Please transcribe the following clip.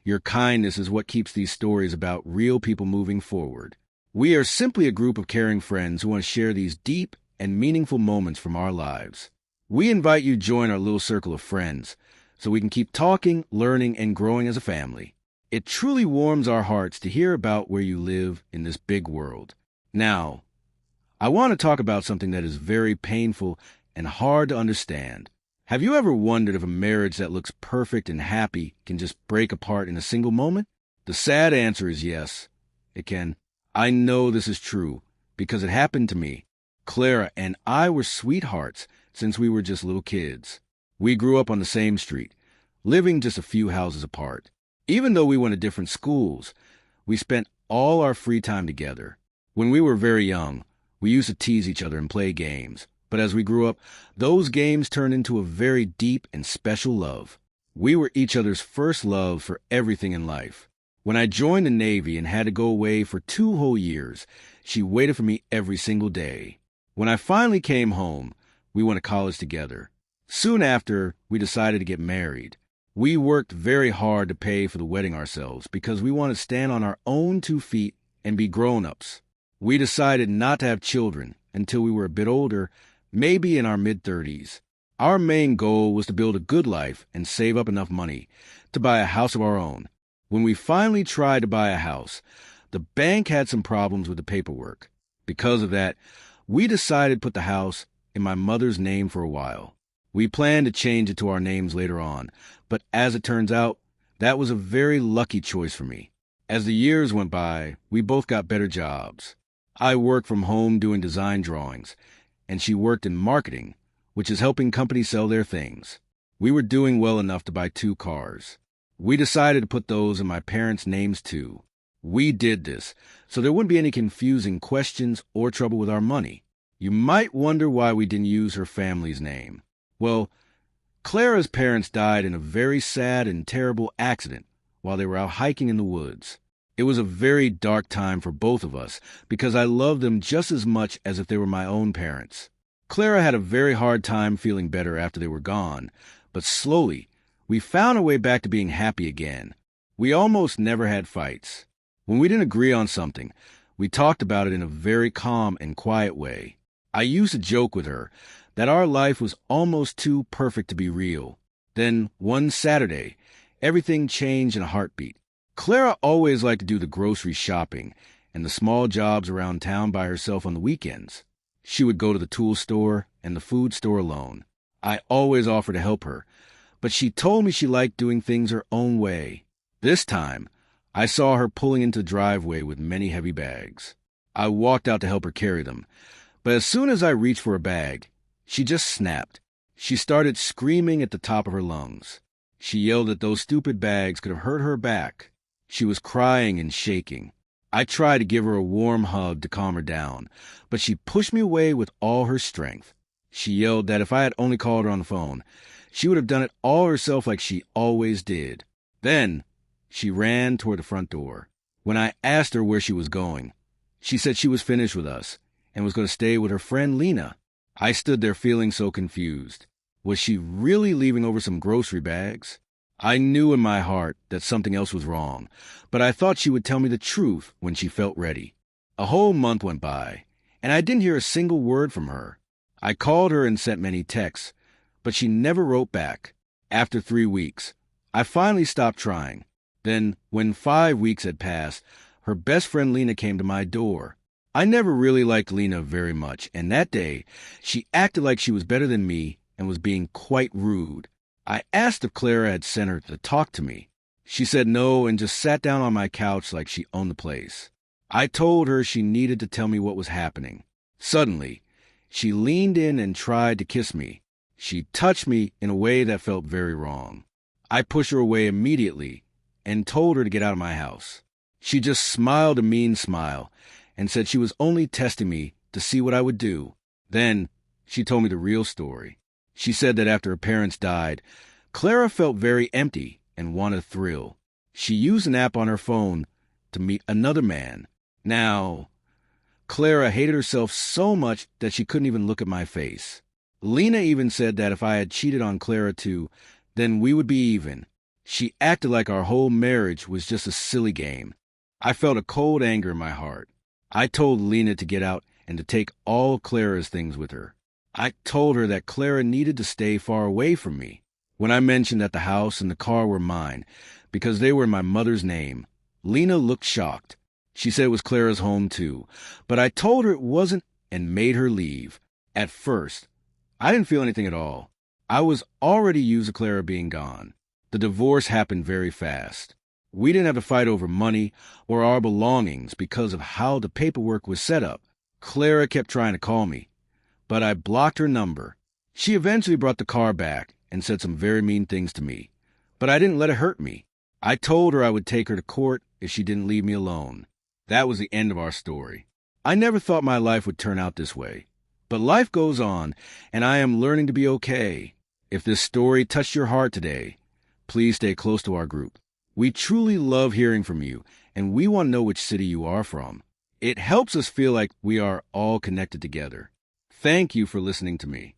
Your kindness is what keeps these stories about real people moving forward. We are simply a group of caring friends who want to share these deep and meaningful moments from our lives. We invite you to join our little circle of friends so we can keep talking, learning, and growing as a family. It truly warms our hearts to hear about where you live in this big world. Now, I want to talk about something that is very painful and hard to understand. Have you ever wondered if a marriage that looks perfect and happy can just break apart in a single moment? The sad answer is yes, it can. I know this is true because it happened to me. Clara and I were sweethearts since we were just little kids. We grew up on the same street, living just a few houses apart. Even though we went to different schools, we spent all our free time together. When we were very young, we used to tease each other and play games. But as we grew up, those games turned into a very deep and special love. We were each other's first love for everything in life. When I joined the Navy and had to go away for 2 whole years, she waited for me every single day. When I finally came home, we went to college together. Soon after, we decided to get married. We worked very hard to pay for the wedding ourselves because we wanted to stand on our own 2 feet and be grown-ups. We decided not to have children until we were a bit older, maybe in our mid-30s. Our main goal was to build a good life and save up enough money to buy a house of our own. When we finally tried to buy a house, the bank had some problems with the paperwork. Because of that, we decided to put the house in my mother's name for a while. We planned to change it to our names later on, but as it turns out, that was a very lucky choice for me. As the years went by, we both got better jobs. I worked from home doing design drawings, and she worked in marketing, which is helping companies sell their things. We were doing well enough to buy 2 cars. We decided to put those in my parents' names too. We did this so there wouldn't be any confusing questions or trouble with our money. You might wonder why we didn't use her family's name. Well, Clara's parents died in a very sad and terrible accident while they were out hiking in the woods. It was a very dark time for both of us because I loved them just as much as if they were my own parents. Clara had a very hard time feeling better after they were gone, but slowly, we found our way back to being happy again. We almost never had fights. When we didn't agree on something, we talked about it in a very calm and quiet way. I used to joke with her that our life was almost too perfect to be real. Then, one Saturday, everything changed in a heartbeat. Clara always liked to do the grocery shopping and the small jobs around town by herself on the weekends. She would go to the tool store and the food store alone. I always offered to help her, but she told me she liked doing things her own way. This time, I saw her pulling into the driveway with many heavy bags. I walked out to help her carry them, but as soon as I reached for a bag, she just snapped. She started screaming at the top of her lungs. She yelled that those stupid bags could have hurt her back. She was crying and shaking. I tried to give her a warm hug to calm her down, but she pushed me away with all her strength. She yelled that if I had only called her on the phone, she would have done it all herself like she always did. Then, she ran toward the front door. When I asked her where she was going, she said she was finished with us and was going to stay with her friend Lena. I stood there feeling so confused. Was she really leaving over some grocery bags? I knew in my heart that something else was wrong, but I thought she would tell me the truth when she felt ready. A whole month went by, and I didn't hear a single word from her. I called her and sent many texts, but she never wrote back. After 3 weeks, I finally stopped trying. Then, when 5 weeks had passed, her best friend Lena came to my door. I never really liked Lena very much, and that day, she acted like she was better than me and was being quite rude. I asked if Clara had sent her to talk to me. She said no and just sat down on my couch like she owned the place. I told her she needed to tell me what was happening. Suddenly, she leaned in and tried to kiss me. She touched me in a way that felt very wrong. I pushed her away immediately and told her to get out of my house. She just smiled a mean smile and said she was only testing me to see what I would do. Then she told me the real story. She said that after her parents died, Clara felt very empty and wanted a thrill. She used an app on her phone to meet another man. Now, Clara hated herself so much that she couldn't even look at my face. Lena even said that if I had cheated on Clara too, then we would be even. She acted like our whole marriage was just a silly game. I felt a cold anger in my heart. I told Lena to get out and to take all Clara's things with her. I told her that Clara needed to stay far away from me. When I mentioned that the house and the car were mine, because they were in my mother's name, Lena looked shocked. She said it was Clara's home too, but I told her it wasn't and made her leave. At first, I didn't feel anything at all. I was already used to Clara being gone. The divorce happened very fast. We didn't have to fight over money or our belongings because of how the paperwork was set up. Clara kept trying to call me, but I blocked her number. She eventually brought the car back and said some very mean things to me, but I didn't let it hurt me. I told her I would take her to court if she didn't leave me alone. That was the end of our story. I never thought my life would turn out this way, but life goes on, and I am learning to be okay. If this story touched your heart today, please stay close to our group. We truly love hearing from you, and we want to know which city you are from. It helps us feel like we are all connected together. Thank you for listening to me.